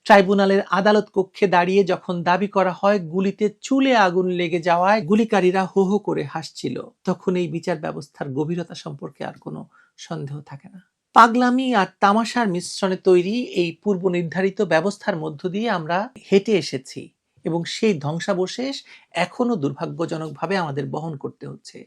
ট্রাইব্যুনালের আদালত কক্ষে দাঁড়িয়ে যখন দাবি করা হয় গুলিতে চুলে আগুন লেগে যাওয়ায় গুলিকারীরা হো হো করে হাসছিল, তখন এই বিচার ব্যবস্থার গভীরতা সম্পর্কে আর কোনো সন্দেহ থাকে না। পাগলামি আর তামাশার মিশ্রণে তৈরি এই পূর্ব নির্ধারিত ব্যবস্থার মধ্য দিয়ে আমরা হেঁটে এসেছি এবং সেই ধ্বংসাবশেষ এখনো দুর্ভাগ্যজনকভাবে আমাদের বহন করতে হচ্ছে।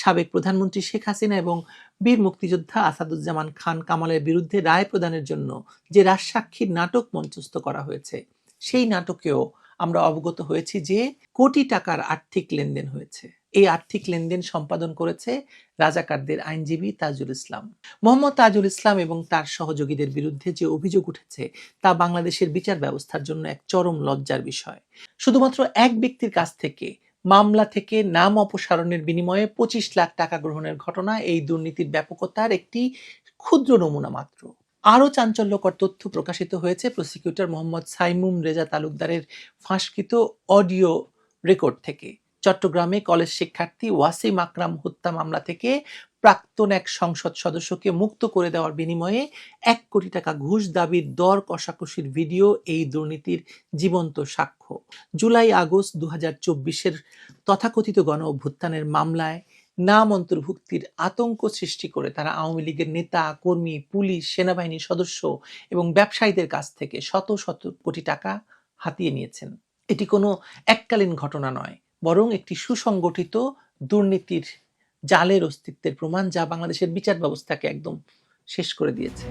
সাবেক প্রধানমন্ত্রী শেখ হাসিনা এবং বীর মুক্তিযোদ্ধা আসাদুজ্জামান খান কামালের বিরুদ্ধে রায় প্রদানের জন্য যে রাজসাক্ষীর নাটক মঞ্চস্থ করা হয়েছে, সেই নাটকেও আমরা অবগত হয়েছি যে কোটি টাকার আর্থিক লেনদেন হয়েছে। এই আর্থিক লেনদেন সম্পাদন করেছে রাজাকারদের আইনজীবী তাজুল ইসলাম। মোহাম্মদ তাজুল ইসলাম এবং তার সহযোগীদের বিরুদ্ধে যে অভিযোগ উঠেছে তা বাংলাদেশের বিচার ব্যবস্থার জন্য এক চরম লজ্জার বিষয়। শুধুমাত্র এক ব্যক্তির কাছ থেকে মামলা থেকে নাম অপসারণের বিনিময়ে 25 লাখ টাকা গ্রহণের ঘটনা এই দুর্নীতির ব্যাপকতার একটি ক্ষুদ্র নমুনা মাত্র। আরও চাঞ্চল্যকর তথ্য প্রকাশিত হয়েছে প্রসিকিউটর মোহাম্মদ সাইমুম রেজা তালুকদারের ফাঁসকৃত অডিও রেকর্ড থেকে। চট্টগ্রামে কলেজ শিক্ষার্থী ওয়াসিম আকরাম হত্যা মামলা থেকে প্রাক্তন এক সংসদ সদস্যকে মুক্ত করে দেওয়ার বিনিময়ে 1 কোটি টাকা ঘুষ দাবির দর কষাকষির ভিডিও এই দুর্নীতির জীবন্ত সাক্ষ্য। জুলাই আগস্ট 2024-এর তথাকথিত গণ অভ্যুত্থানের মামলায় নাম অন্তর্ভুক্তির আতঙ্ক সৃষ্টি করে তারা আওয়ামী লীগের নেতা, কর্মী, পুলিশ, সেনাবাহিনীর সদস্য এবং ব্যবসায়ীদের কাছ থেকে শত শত কোটি টাকা হাতিয়ে নিয়েছেন। এটি কোনো এককালীন ঘটনা নয়, বরং একটি সুসংগঠিত দুর্নীতির জালের অস্তিত্বের প্রমাণ, যা বাংলাদেশের বিচার ব্যবস্থাকে একদম শেষ করে দিয়েছে।